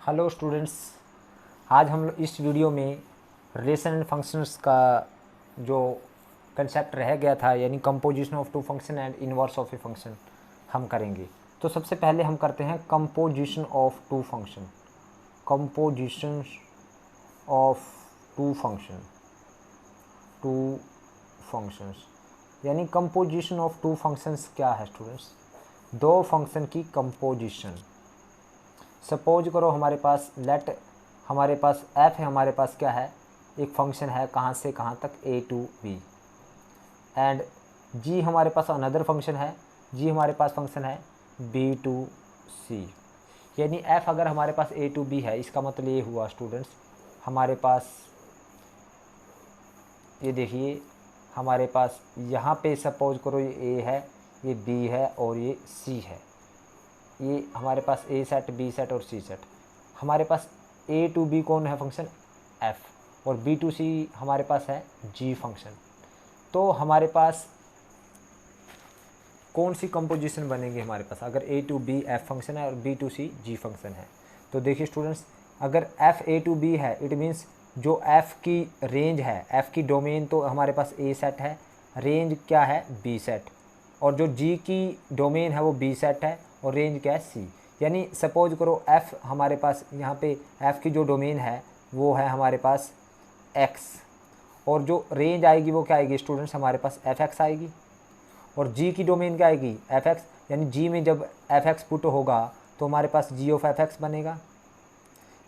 Hello students, आज हम लोग इस वीडियो में रिलेशन एंड फंक्शंस का जो कंसेप्ट रह गया था, यानी composition of two function and inverse of a function हम करेंगे। तो सबसे पहले हम करते हैं composition of two function. Composition of two function, two functions यानी कंपोजिशन ऑफ टू फंक्शंस क्या है स्टूडेंट्स? दो फंक्शन की कंपोजिशन। सपोज करो हमारे पास हमारे पास f है, हमारे पास क्या है, एक फंक्शन है कहाँ से कहाँ तक a to b, and g हमारे पास अनदर फंक्शन है, g हमारे पास फंक्शन है b टू c। यानी f अगर हमारे पास a टू b है, इसका मतलब ये हुआ स्टूडेंट्स, हमारे पास ये देखिए, हमारे पास यहाँ पे सपोज करो ये a है, ये b है और ये c है। ये हमारे पास ए सेट, बी सेट और सी सेट। हमारे पास ए टू बी कौन है फंक्शन? एफ। और बी टू सी हमारे पास है जी फंक्शन। तो हमारे पास कौन सी कंपोजिशन बनेगी हमारे पास अगर A to B F function है और B to C G function है? तो देखिए स्टूडेंट्स, अगर एफ ए टू बी है, इट मीन्स जो एफ की रेंज है, एफ की डोमेन तो हमारे पास ए सेट है, रेंज क्या है? B set. और जो जी की डोमेन है वो बी सेट है और रेंज क्या है? सी। यानी सपोज करो एफ़ हमारे पास, यहाँ पे एफ़ की जो डोमेन है वो है हमारे पास एक्स, और जो रेंज आएगी वो क्या आएगी स्टूडेंट्स? हमारे पास एफ एक्स आएगी। और जी की डोमेन क्या आएगी? F X. यानी जी में जब एफ एक्स पुट होगा तो हमारे पास जी ऑफ एफ एक्स बनेगा।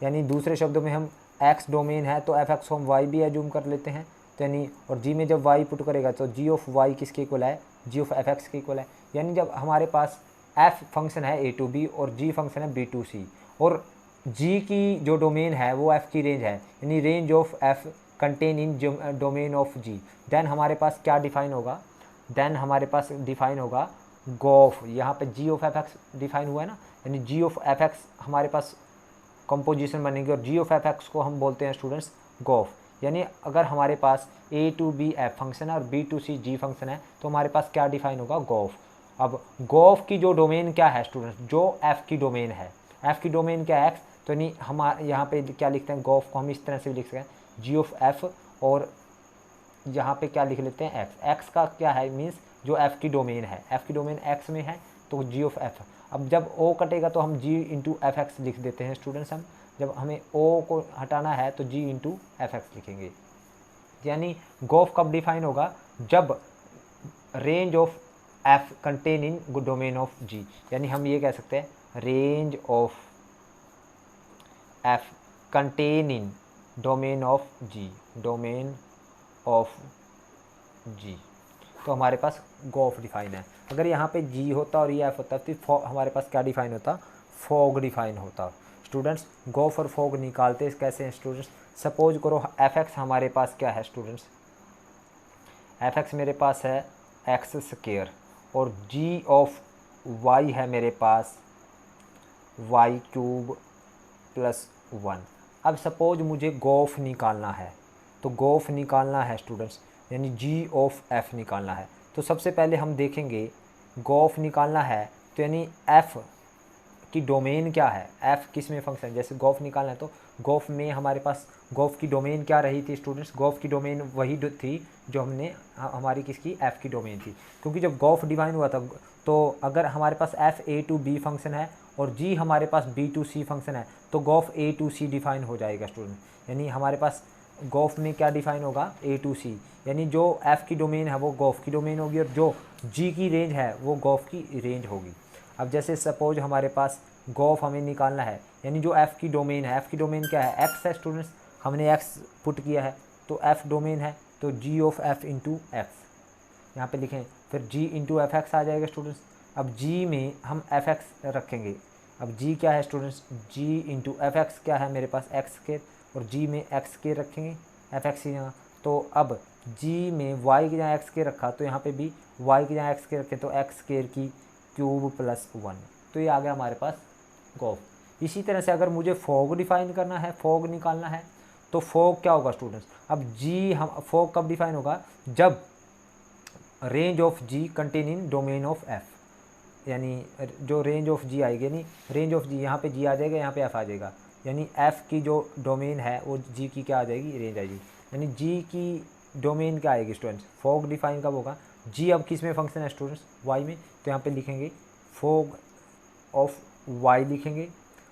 यानी दूसरे शब्दों में हम एक्स डोमेन है तो एफ एक्स को हम वाई भी एज्यूम कर लेते हैं। तो यानी और जी में जब वाई पुट करेगा तो जी ऑफ वाई किसके इक्वल है? जी ऑफ एफ एक्स के इक्वल है। यानी जब हमारे पास एफ फंक्शन है ए टू बी और जी फंक्शन है बी टू सी, और जी की जो डोमेन है वो एफ की रेंज है, यानी range of F contain in domain of G, then हमारे पास क्या डिफाइन होगा? देन हमारे पास डिफाइन होगा गोफ। यहाँ पे जी ऑफ एफ एक्स डिफाइन हुआ है ना, यानी जी ऑफ एफ एक्स हमारे पास कंपोजिशन बनेगी, और जी ऑफ एफ एक्स को हम बोलते हैं स्टूडेंट्स गोफ। यानी अगर हमारे पास A to B F function है और B to C G function है तो हमारे पास क्या डिफाइन होगा? गोफ। अब गोफ की जो डोमेन क्या है स्टूडेंट्स? जो एफ की डोमेन है, एफ की डोमेन क्या है? एक्स। तो नहीं, हमारे यहाँ पे क्या लिखते हैं? गोफ को हम इस तरह से भी लिख सकते हैं, जी ऑफ एफ, और यहाँ पे क्या लिख लेते हैं? एक्स। एक्स का क्या है? मीन्स जो एफ की डोमेन है, एफ की डोमेन एक्स में है तो जी ऑफ एफ। अब जब ओ कटेगा तो हम जी इंटू एफ एक्स लिख देते हैं स्टूडेंट्स। हम जब हमें ओ को हटाना है तो जी इंटू एफ एक्स लिखेंगे। यानी गोफ कब डिफाइन होगा? जब range of F contain in domain of G. यानी हम ये कह सकते हैं range of F contain in domain of G, domain of G. तो हमारे पास गोफ डिफाइन है। अगर यहाँ पे जी होता और ये एफ होता तो हमारे पास क्या डिफाइन होता? फॉग डिफाइन होता। स्टूडेंट्स, गोफ और फॉग निकालते कैसे हैं स्टूडेंट्स? सपोज करो एफ एक्स हमारे पास क्या है स्टूडेंट्स? एफ एक्स मेरे पास है एक्स स्क्वेयर, और जी ऑफ वाई है मेरे पास वाई क्यूब प्लस वन। अब सपोज मुझे गोफ निकालना है, तो गोफ निकालना है स्टूडेंट्स, यानी जी ऑफ एफ निकालना है। तो सबसे पहले हम देखेंगे गोफ निकालना है तो यानी एफ की डोमेन क्या है? एफ किस में फंक्शन? जैसे गोफ निकालना है तो गोफ में हमारे पास गोफ की डोमेन क्या रही थी स्टूडेंट्स? गोफ की डोमेन वही थी जो हमने हमारी किसकी? एफ की डोमेन थी। क्योंकि जब गोफ डिफाइन हुआ था तो अगर हमारे पास F A to B function है और जी हमारे पास बी टू सी फंक्शन है तो गोफ ए टू सी डिफाइन हो जाएगा स्टूडेंट। यानी हमारे पास गोफ में क्या डिफाइन होगा? ए टू सी। यानी जो एफ की डोमेन है वो गोफ की डोमेन होगी और जो जी की रेंज है वो गोफ की रेंज होगी। अब जैसे सपोज हमारे पास गोफ हमें निकालना है, यानी जो एफ़ की डोमेन है, एफ़ की डोमेन क्या है? एक्स है स्टूडेंट्स। हमने एक्स पुट किया है तो एफ़ डोमेन है तो जी ऑफ एफ़ इंटू एक्स यहाँ पे लिखें, फिर जी इंटू एफ एक्स आ जाएगा स्टूडेंट्स। अब जी में हम एफ एक्स रखेंगे। अब जी क्या है स्टूडेंट्स? जी इंटू एफ एक्स क्या है मेरे पास? एक्स के, और जी में एक्स के रखेंगे, एफ एक्स यहाँ। तो अब जी में वाई की जहाँ एक्स के रखा तो यहाँ पे भी वाई की जहाँ एक्स के रखें तो एक्स स्केयर की क्यूब प्लस वन। तो ये आ गया हमारे पास गोफ। इसी तरह से अगर मुझे फॉग डिफाइन करना है, फॉग निकालना है, तो फॉग क्या होगा स्टूडेंट्स? अब जी हम फॉग कब डिफाइन होगा? जब range of G contain in domain of F. यानी जो रेंज ऑफ जी आएगी, यानी रेंज ऑफ जी, यहाँ पे जी आ जाएगा, यहाँ पे एफ आ जाएगा। यानी एफ़ की जो डोमेन है वो जी की क्या आ जाएगी, रेंज आएगी। यानी जी की डोमेन क्या आएगी स्टूडेंट्स, फॉग डिफाइन कब होगा, जी अब किस में फंक्शन है स्टूडेंट्स, वाई में, तो यहाँ पे लिखेंगे फॉग ऑफ वाई लिखेंगे।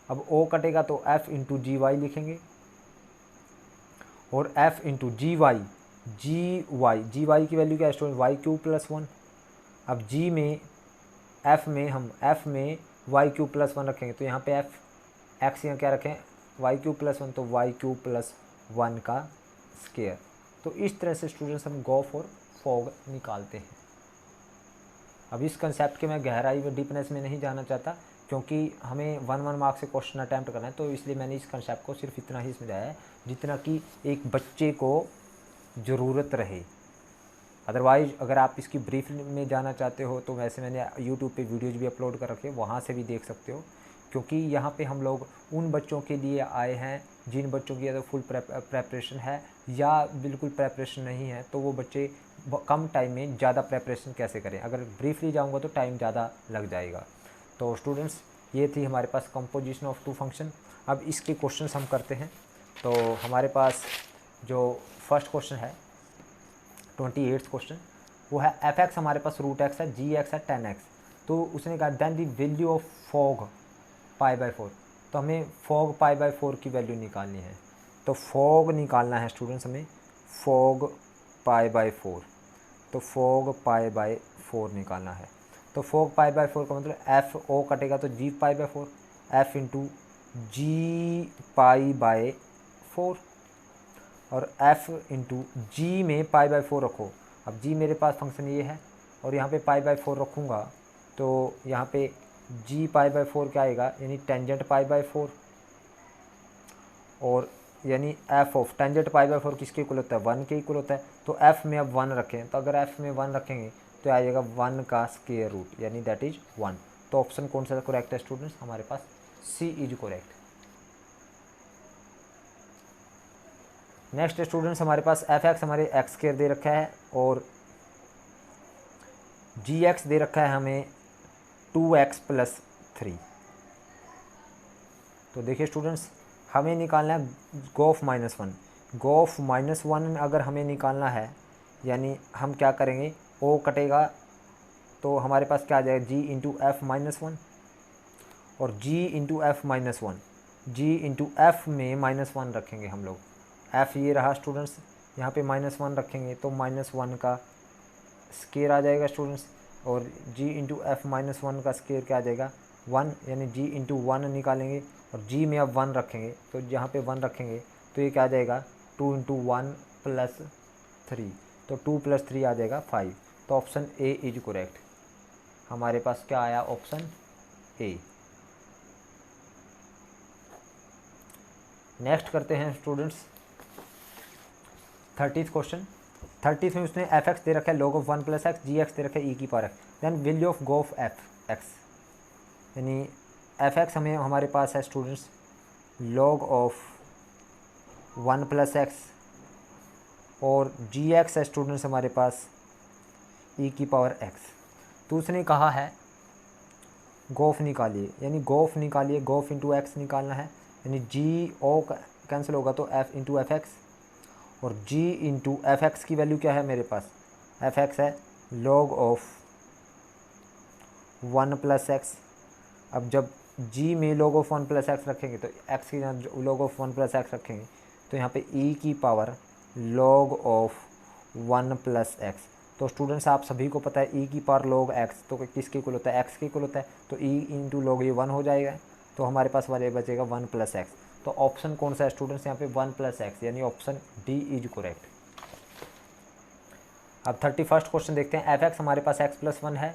अब ओ कटेगा तो एफ इंटू जी वाई लिखेंगे, और F into G Y G Y की वैल्यू क्या है student, Y Q plus one. अब जी में एफ में हम एफ में वाई क्यू प्लस वन रखेंगे, तो यहाँ पे एफ एक्स यहाँ क्या रखें, वाई क्यू प्लस वन, तो वाई क्यू प्लस वन का स्केयर। तो इस तरह से स्टूडेंट्स हम गॉफ और फॉग निकालते हैं। अब इस कंसेप्ट के मैं गहराई व डीपनेस में नहीं जाना चाहता, क्योंकि हमें 1 मार्क से क्वेश्चन अटैम्प्ट करना है, तो इसलिए मैंने इस कंसेप्ट को सिर्फ इतना ही समझाया है जितना कि एक बच्चे को ज़रूरत रहे। अदरवाइज़ अगर आप इसकी ब्रीफ में जाना चाहते हो तो वैसे मैंने यूट्यूब पे वीडियोज़ भी अपलोड कर रखे हैं, वहाँ से भी देख सकते हो। क्योंकि यहाँ पे हम लोग उन बच्चों के लिए आए हैं जिन बच्चों की या तो फुल प्रेपरेशन है या बिल्कुल प्रेपरेशन नहीं है, तो वो बच्चे कम टाइम में ज़्यादा प्रेपरेशन कैसे करें। अगर ब्रीफली जाऊँगा तो टाइम ज़्यादा लग जाएगा। तो स्टूडेंट्स ये थी हमारे पास कंपोजिशन ऑफ टू फंक्शन। अब इसके क्वेश्चंस हम करते हैं। तो हमारे पास जो फर्स्ट क्वेश्चन है 28th क्वेश्चन, वो है एफ एक्स हमारे पास रूट एक्स है, जी एक्स है 10x। तो उसने कहा then the value of fog π/4। तो हमें फॉग π/4 की वैल्यू निकालनी है। तो फॉग निकालना है स्टूडेंट्स हमें, फॉग π/4। तो फॉग π/4 निकालना है। तो फॉग π/4 का मतलब एफ ओ कटेगा तो जी π/4, एफ इंटू जी π/4, और f इंटू जी में π/4 रखो। अब g मेरे पास फंक्शन ये है और यहाँ पे π/4 रखूँगा, तो यहाँ पे g π/4 क्या आएगा, यानी टेंजेंट π/4, और यानी f ऑफ टेंजेंट π/4 किसके इक्वल होता है, 1 के इक्वल होता है। तो f में अब 1 रखें, तो अगर f में 1 रखेंगे तो आ जाएगा 1 का स्क्वायर रूट, यानी दैट इज़ 1। तो ऑप्शन कौन सा करेक्ट है स्टूडेंट्स, हमारे पास सी इज करेक्ट। नेक्स्ट स्टूडेंट्स हमारे पास एफ एक्स हमारे एक्स स्क्वायर दे रखा है और जी एक्स दे रखा है हमें 2x + 3। तो देखिए स्टूडेंट्स हमें निकालना है गोफ -1। गोफ -1 अगर हमें निकालना है, यानी हम क्या करेंगे, ओ कटेगा तो हमारे पास क्या आ जाएगा, g इंटू एफ -1, और g into F -1, g into F में -1 रखेंगे हम लोग। f ये रहा स्टूडेंट्स, यहाँ पे -1 रखेंगे तो -1 का स्क्वायर आ जाएगा स्टूडेंट्स, और g इंटू एफ -1 का स्क्वायर क्या आ जाएगा, 1, यानी g इंटू 1 निकालेंगे और g में अब 1 रखेंगे, तो जहाँ पे 1 रखेंगे तो ये क्या आ जाएगा, 2 इंटू 1 + 3, तो 2 + 3 आ जाएगा 5। तो ऑप्शन ए इज करेक्ट। हमारे पास क्या आया, ऑप्शन ए। नेक्स्ट करते हैं स्टूडेंट्स 30th क्वेश्चन। 30th में उसने एफ एक्स दे रखा है log of 1 + x, G X दे रखा है e की power x। Then value of go of F X, यानी एफ एक्स हमें हमारे पास है स्टूडेंट्स log ऑफ 1 + x, और जी एक्स है स्टूडेंट्स हमारे पास e की पावर x। तो उसने कहा है गोफ निकालिए, यानी गोफ निकालिए, गोफ इंटू एक्स निकालना है, यानी जी ओ कैंसिल होगा तो एफ इंटू एफ एक्स, और g इंटू एफ एक्स की वैल्यू क्या है मेरे पास, एफ एक्स है log ऑफ 1 + x। अब जब g में log ऑफ 1 + x रखेंगे तो x की जगह log ऑफ 1 + x रखेंगे, तो यहाँ पे e की पावर log ऑफ 1 + x। तो स्टूडेंट्स आप सभी को पता है e की पावर log x तो किसके इक्वल होता है, x के इक्वल होता है, तो e इंटू log ये 1 हो जाएगा, तो हमारे पास वाले बचेगा 1 + x। तो ऑप्शन कौन सा है स्टूडेंट्स, यहाँ पे 1 + x, यानी ऑप्शन डी इज करेक्ट। अब 31st क्वेश्चन देखते हैं। एफ एक्स हमारे पास x + 1 है,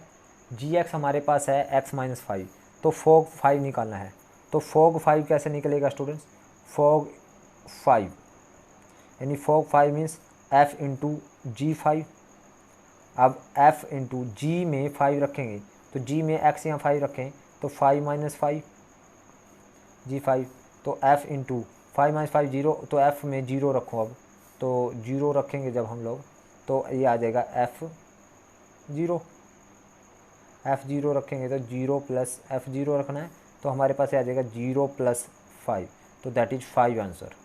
जी एक्स हमारे पास है x - 5। तो फॉग 5 निकालना है। तो फॉग 5 कैसे निकलेगा स्टूडेंट्स, फॉग 5 यानी फॉग 5 मीन्स f इंटू जी 5। अब f इंटू जी में 5 रखेंगे, तो g में x यहाँ 5 रखें तो 5 - 5 जी 5, तो f इंटू 5 - 5 0, तो f में 0 रखो। अब तो 0 रखेंगे जब हम लोग तो ये आ जाएगा f0 रखेंगे तो 0 + f0 रखना है, तो हमारे पास आ जाएगा 0 + 5। तो दैट इज़ 5 आंसर।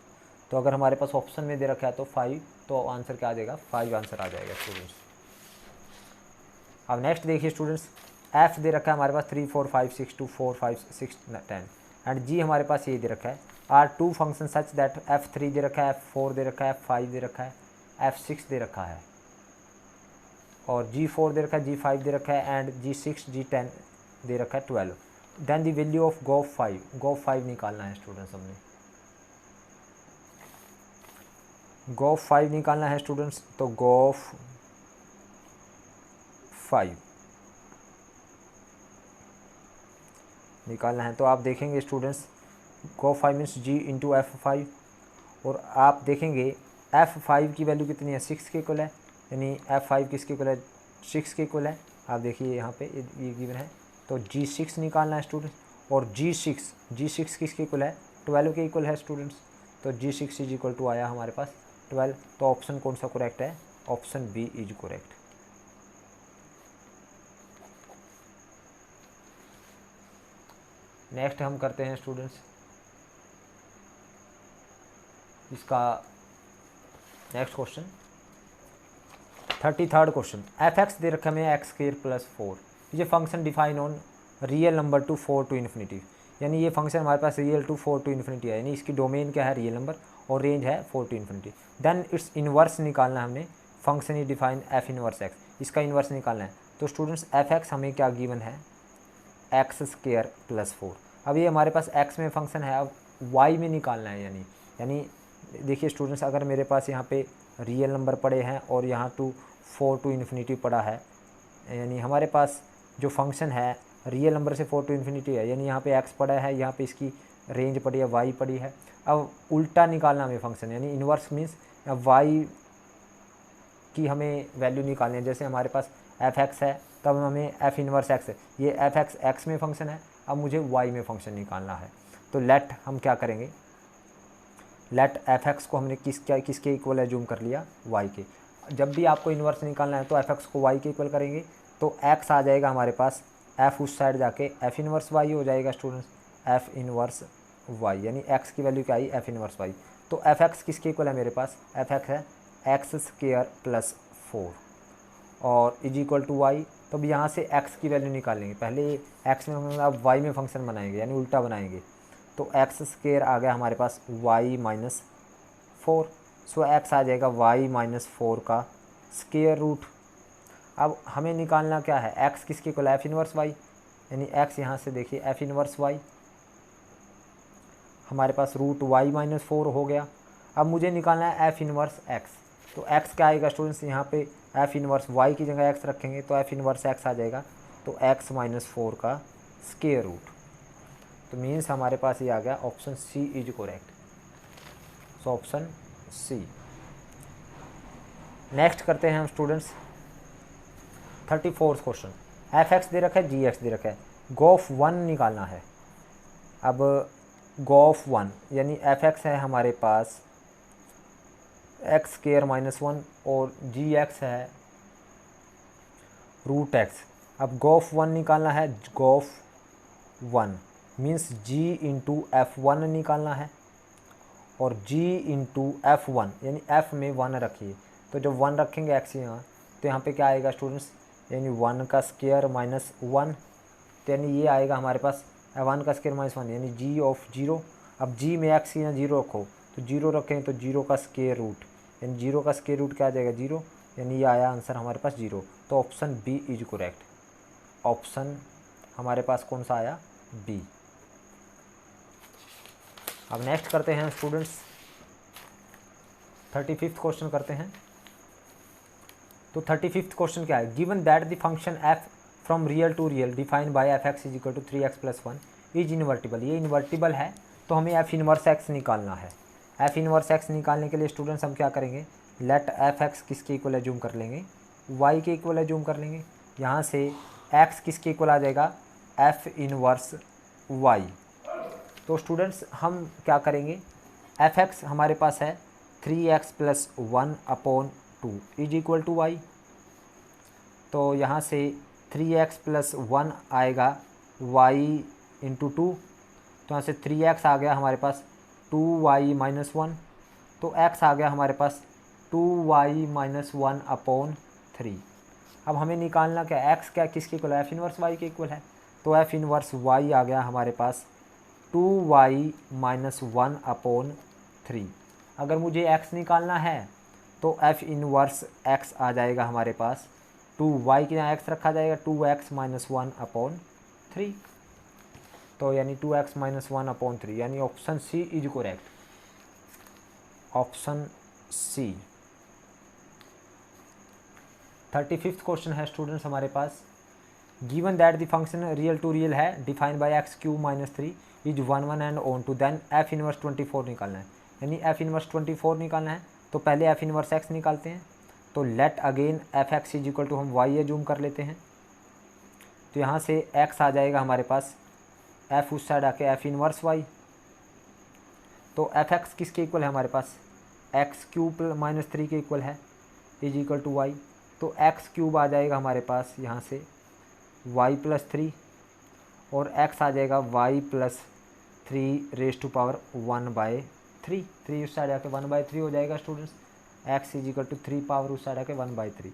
तो अगर हमारे पास ऑप्शन में दे रखा है तो 5, तो आंसर क्या आ जाएगा, 5 आंसर आ जाएगा स्टूडेंट्स। अब नेक्स्ट देखिए स्टूडेंट्स, एफ दे रखा है हमारे पास 3 4 5 6 2 4 5 6 10 एंड जी हमारे पास ये दे रखा है are two function such that F3 दे रखा है, F4 दे रखा है, F5 दे रखा है, F6 दे रखा है और G4 दे रखा है, G5 दे रखा है एंड G6 G10 दे रखा है 12। Then the value of GOF5 निकालना है स्टूडेंट्स, हमने GOF5 निकालना है स्टूडेंट्स। तो GOF5 निकालना है तो आप देखेंगे students GOF5 means G into F5 और आप देखेंगे F5 की वैल्यू कितनी है, 6 के इक्वल है, यानी F5 किसके इक्वल है, 6 के इक्वल है। आप देखिए यहाँ पे ये गिवन है तो G6 निकालना है स्टूडेंट्स और G6 किसके इक्वल है, 12 के इक्वल है स्टूडेंट्स। तो G6 इज इक्वल टू आया हमारे पास 12। तो ऑप्शन कौन सा करेक्ट है, option B is correct. Next हम करते हैं स्टूडेंट्स इसका next question 33rd question. f(x) दे रखा है एक्स स्क्वायर प्लस 4 ये function define on real number to 4 to infinity, यानी ये फंक्शन हमारे पास रियल टू 4 टू इन्फिनिटी है, यानी इसकी डोमेन क्या है, रियल नंबर और रेंज है 4 to infinity. Then it's inverse निकालना है हमने, function is define f inverse x, इसका इन्वर्स निकालना है। तो स्टूडेंट्स f(x) हमें क्या गिवन है, एक्स स्क्वायर प्लस 4। अब ये हमारे पास x में फंक्शन है, अब y में निकालना है, यानी देखिए स्टूडेंट्स अगर मेरे पास यहाँ पे रियल नंबर पड़े हैं और यहाँ टू 4 टू इन्फिनिटी पड़ा है, यानी हमारे पास जो फंक्शन है रियल नंबर से 4 टू इन्फिनिटी है, यानी यहाँ पे x पड़ा है, यहाँ पे इसकी रेंज पड़ी है, y पड़ी है। अब उल्टा निकालना हमें फंक्शन, यानी इन्वर्स मीन्स y की हमें वैल्यू निकालनी है। जैसे हमारे पास f(x) है तब हमें f इनवर्स x है, ये f(x) x में फंक्शन है, अब मुझे y में फंक्शन निकालना है। तो लेट हम क्या करेंगे, लेट f(x) को हमने किसके इक्वल एज्यूम कर लिया, y के। जब भी आपको इन्वर्स निकालना है तो f(x) को y के इक्वल करेंगे तो x आ जाएगा हमारे पास, f उस साइड जाके f इनवर्स y हो जाएगा स्टूडेंट्स, f इनवर्स y, यानी x की वैल्यू क्या आई, f इनवर्स y। तो f(x) किसके इक्वल है मेरे पास, f(x) है एक्स स्क्वायर प्लस 4 और इज इक्वल टू वाई। तो अब यहाँ से x की वैल्यू निकालेंगे, पहले x में हम अब y में फंक्शन बनाएंगे, यानी उल्टा बनाएंगे। तो एक्स स्क्वायर आ गया हमारे पास y माइनस 4, सो x आ जाएगा y माइनस 4 का स्क्वायर रूट। अब हमें निकालना क्या है, x किसके इक्वल है, f इनवर्स y, यानी x यहाँ से देखिए f इनवर्स y हमारे पास रूट y माइनस 4 हो गया। अब मुझे निकालना है f इनवर्स x, तो x क्या आएगा स्टूडेंट्स, यहाँ पे f इनवर्स y की जगह x रखेंगे तो f इनवर्स x आ जाएगा, तो x माइनस 4 का स्क्वायर रूट। तो मीन्स हमारे पास ये आ गया option C is correct, so option C. Next करते हैं हम स्टूडेंट्स 34th क्वेश्चन। f(x) दे रखा है, g(x) दे रखा है, GOF1 निकालना है। अब GOF1 यानी f(x) है हमारे पास एक्स स्क्वायर माइनस 1 और g(x) है रूट x। अब GOF1 निकालना है, GOF1 means g into F1 निकालना है और g इंटू F1 यानी f में 1 रखिए, तो जब 1 रखेंगे x यहाँ तो यहाँ पे क्या आएगा स्टूडेंट्स, यानी 1 का स्क्वायर माइनस 1, तो यानी ये आएगा हमारे पास 1 का स्क्वायर माइनस 1 यानी g ऑफ 0। अब g में x यहाँ 0 रखो तो 0 रखें तो 0 का स्क्वायर रूट, यानी 0 का स्क्वायर रूट क्या आ जाएगा 0, यानी ये आया आंसर हमारे पास 0। तो option B is correct, option हमारे पास कौन सा आया, बी। अब नेक्स्ट करते हैं स्टूडेंट्स 35th क्वेश्चन करते हैं। तो 35th क्वेश्चन क्या है, given that the function f from real to real defined by f(x) is equal to 3x plus 1 is invertible, ये इन्वर्टिबल है तो हमें f इनवर्स x निकालना है। f इनवर्स x निकालने के लिए स्टूडेंट्स हम क्या करेंगे, लेट f(x) किसके इक्वल एज्यूम कर लेंगे, y के इक्वल एज्यूम कर लेंगे। यहाँ से x किसके इक्वल आ जाएगा, f इनवर्स y। तो स्टूडेंट्स हम क्या करेंगे, f(x) हमारे पास है 3x plus 1 upon 2 is equal to y। तो यहाँ से 3x प्लस 1 आएगा y इंटू 2, तो यहाँ से 3x आ गया हमारे पास, 2y माइनस 1, तो x आ गया हमारे पास 2y माइनस 1 अपॉन 3। अब हमें निकालना क्या, x क्या किसके इक्वल है, एफ इनवर्स y के इक्वल है, तो एफ इनवर्स y आ गया हमारे पास 2y माइनस 1 अपॉन 3। अगर मुझे x निकालना है तो एफ इनवर्स x आ जाएगा हमारे पास, 2y के यहाँ x रखा जाएगा 2x माइनस 1 अपॉन 3, तो यानी 2x माइनस 1 अपॉन 3, यानी option C is correct, option C. 35th question है स्टूडेंट्स हमारे पास, given that the function real to real है defined by X cube minus 3 is 1 1 and onto, then F inverse 24 निकालना है, यानी F inverse 24 निकालना है। तो पहले एफ इनवर्स एक्स निकालते हैं, तो let again f x is equal to हम वाई एज्यूम कर लेते हैं, तो यहाँ से एक्स आ जाएगा हमारे पास, एफ उस साइड आके एफ इनवर्स वाई, तो एफ एक्स किसके इक्वल है हमारे पास, एक्स क्यूब माइनस 3 के इक्वल है, इज इक्वल टू वाई, तो एक्स क्यूब आ जाएगा हमारे पास यहाँ से वाई प्लस 3, और एक्स आ जाएगा Y plus 3 raise to power 1/3, 3 उस साइड आके 1/3 हो जाएगा students, X is equal to 3 power उस साइड आके 1/3।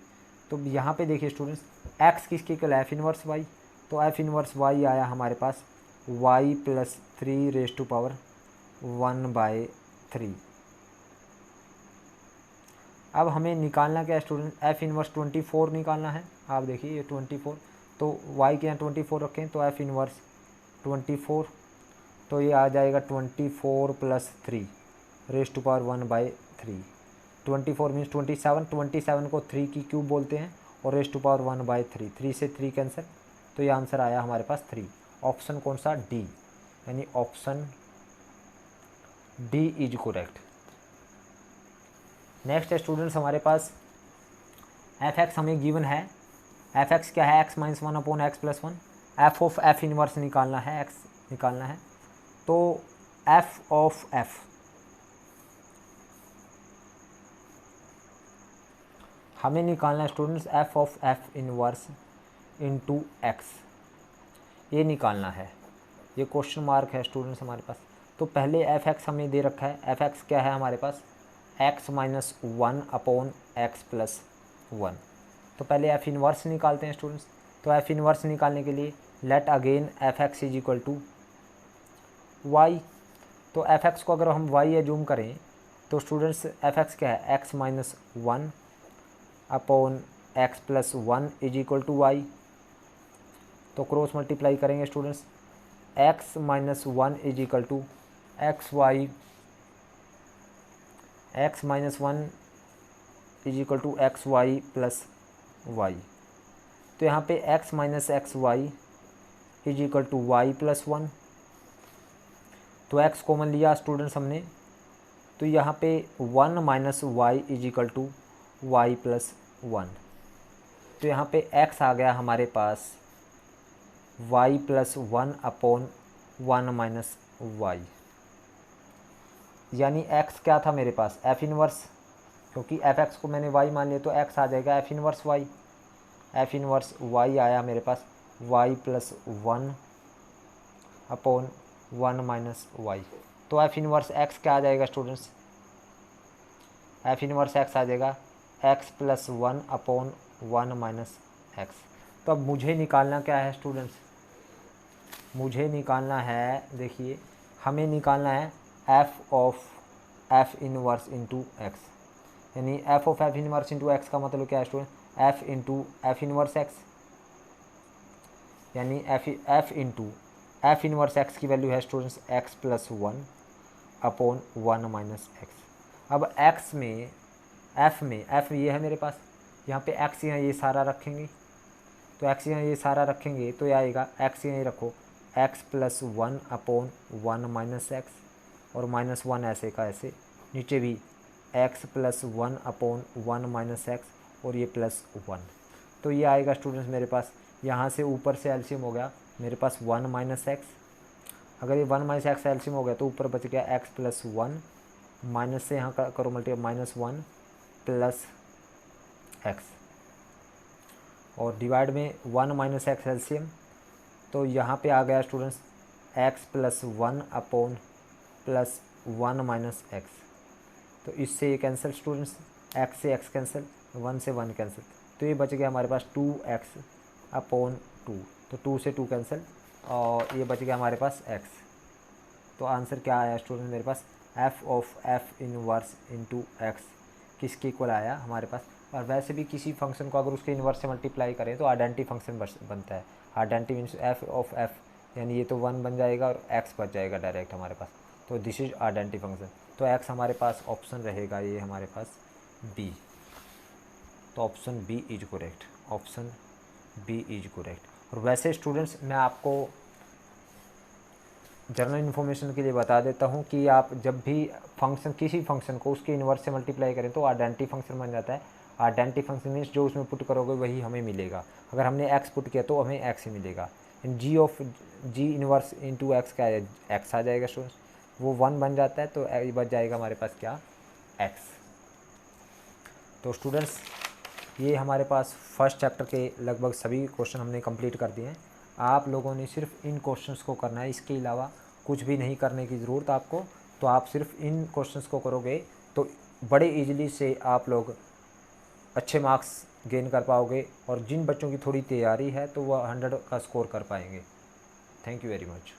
तो यहाँ पे देखिए स्टूडेंट्स, एक्स किसके इक्वल है, एफ इनवर्स वाई, तो एफ इनवर्स वाई आया हमारे पास Y plus 3 raise to power 1/3। अब हमें निकालना क्या है स्टूडेंट, एफ इनवर्स 24 निकालना है। आप देखिए ये 24, तो y के यहाँ 24 रखें तो एफ इनवर्स 24, तो ये आ जाएगा 24 plus 3 raise to power 1/3, 24 means 27, 27 को 3 की क्यूब बोलते हैं, और रेज टू पावर 1/3, 3 से 3 कैंसिल, तो ये आंसर आया हमारे पास 3। ऑप्शन कौन सा, डी, यानी option D is correct. Next है स्टूडेंट्स हमारे पास, एफ एक्स हमें गिवन है, एफ एक्स क्या है, x minus 1 upon x plus 1, F of F inverse निकालना है, एक्स निकालना है, तो एफ ऑफ एफ, हमें निकालना है students F of F inverse into x, ये निकालना है, ये क्वेश्चन मार्क है स्टूडेंट्स हमारे पास। तो पहले एफ एक्स हमें दे रखा है, एफ एक्स क्या है हमारे पास, X minus 1 upon x plus 1, तो पहले एफ इनवर्स निकालते हैं स्टूडेंट्स। तो एफ इनवर्स निकालने के लिए let again f x is equal to y, तो एफ एक्स को अगर हम वाई एज्यूम करें तो स्टूडेंट्स एफ एक्स क्या है, x minus 1 upon x plus 1 is equal to y, तो क्रॉस मल्टीप्लाई करेंगे students, x minus 1 is equal to x y, x minus 1 is equal to x y plus y, तो यहाँ पे x minus x y is equal to y plus 1, तो x common लिया students हमने, तो यहाँ पे 1 minus y is equal to y plus 1, तो यहाँ पे x आ गया हमारे पास y plus 1 upon 1 minus y, यानी x क्या था मेरे पास, एफ इनवर्स, क्योंकि एफ एक्स को मैंने y मान लिया तो x आ जाएगा f inverse y, f inverse y आया मेरे पास y plus 1 upon 1 minus y, तो एफ इनवर्स x क्या आ जाएगा स्टूडेंट्स, एफ इनवर्स x आ जाएगा x plus 1 upon 1 minus x. तो अब मुझे निकालना क्या है स्टूडेंट्स, मुझे निकालना है, देखिए हमें निकालना है F of F inverse into X, यानी F of F inverse into X का मतलब क्या है student, F into F inverse X, यानी F into F inverse X की वैल्यू है students X plus 1 upon 1 minus X. अब एक्स में एफ ये है मेरे पास, यहाँ पे एक्स यहाँ ये सारा रखेंगे, तो एक्स यहाँ ये सारा रखेंगे तो ये आएगा एक्स यहाँ रखो x plus 1 upon 1 minus x, और माइनस 1 ऐसे का ऐसे, नीचे भी x plus 1 upon 1 minus x, और ये प्लस 1, तो ये आएगा स्टूडेंट्स मेरे पास, यहाँ से ऊपर से एलसीएम हो गया मेरे पास 1 माइनस एक्स, अगर ये 1 माइनस एक्स एलसीएम हो गया तो ऊपर बच गया x प्लस 1, माइनस से यहाँ करो मल्टीप्लाई माइनस 1 प्लस एक्स, और डिवाइड में 1 माइनस एक्स एलसीएम, तो यहाँ पे आ गया students x plus 1 upon plus 1 minus x, तो इससे ये कैंसिल स्टूडेंट्स, एक्स से एक्स कैंसिल, 1 से 1 कैंसिल, तो ये बच गया हमारे पास 2x अपॉन 2, तो 2 से 2 कैंसिल और ये बच गया हमारे पास x। तो आंसर क्या आया स्टूडेंट मेरे पास, f of f inverse into x किसके इक्वल आया हमारे पास। और वैसे भी किसी फंक्शन को अगर उसके इन्वर्स से मल्टीप्लाई करें तो आइडेंटिटी फंक्शन बनता है। Identity means f of f, यानी ये तो 1 बन जाएगा और x बच जाएगा डायरेक्ट हमारे पास, तो दिस इज आइडेंटिटी फंक्शन। तो x हमारे पास ऑप्शन रहेगा ये हमारे पास बी, तो option B is correct, option B is correct. और वैसे स्टूडेंट्स मैं आपको जनरल इन्फॉर्मेशन के लिए बता देता हूँ कि आप जब भी फंक्शन किसी फंक्शन को उसके इन्वर्स से मल्टीप्लाई करें तो आइडेंटिटी फंक्शन बन जाता है। आइडेंटिटी फंक्शन मीन्स जो उसमें पुट करोगे वही हमें मिलेगा। अगर हमने एक्स पुट किया तो हमें एक्स ही मिलेगा। G of G inverse into X क्या है, एक्स आ जाएगा स्टूडेंट्स, वो 1 बन जाता है तो बच जाएगा हमारे पास क्या, एक्स। तो स्टूडेंट्स ये हमारे पास फर्स्ट चैप्टर के लगभग सभी क्वेश्चन हमने कंप्लीट कर दिए हैं। आप लोगों ने सिर्फ इन क्वेश्चंस को करना है, इसके अलावा कुछ भी नहीं करने की ज़रूरत आपको। तो आप सिर्फ इन क्वेश्चंस को करोगे तो बड़े इजीली से आप लोग अच्छे मार्क्स गेन कर पाओगे, और जिन बच्चों की थोड़ी तैयारी है तो वह 100 का स्कोर कर पाएंगे। Thank you very much.